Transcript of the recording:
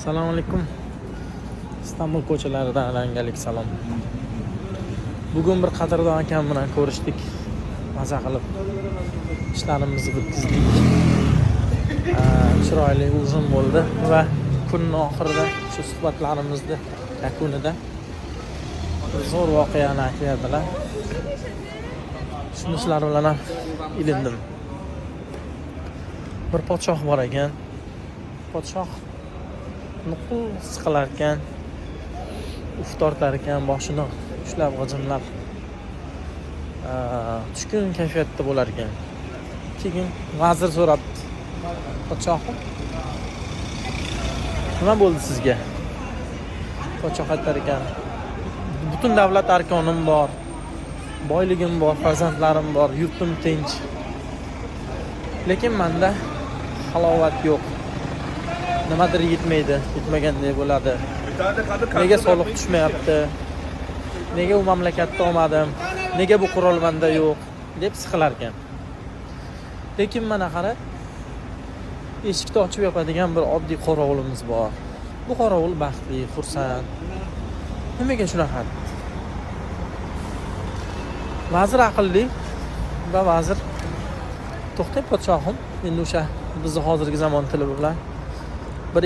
Assalomu alaykum. Istanbul ko'chalaridan rangalik salom. Bugun bir qadrdon akam bilan ko'rishdik. Maza qilib ishlarimizni bitkizdik. Chiroyli uzun bo'ldi va kunning oxirida shu suhbatlarimizni yakunida zo'r voqeani aytdilar. Shunisilar bilan ham ilindim. Bir podshoh bor ekan. Podshoh nuqul siqilar ekan, uf tortar ekan, boshini ushlab g'ijimlab tushkun kayfiyatda bo'lar ekan. Keyin vazir so'rabdi, podshohim, nima bo'ldi sizga? Podshoh aytar ekan, butun davlat arkonim bor, boyligim bor, farzandlarim bor, yurtim tinch. Lekin menda halovat yo'q. Nimadir yetmaydi, yetmaganday bo'ladi. Nega soliq tushmayapti? Nega u mamlakatda olmadim? Nega bu qurol menda yo'q? deb siqilar ekan. Lekin mana qara, eshikni ochib yopadigan bir oddiy qorovulimiz bor. Bu qorovul baxtli, xursand. Nimaga shunaqa? Vazir aqlli va vazir to'xtab podshohim, endi o'sha bizni hozirgi zamon tili bilan bir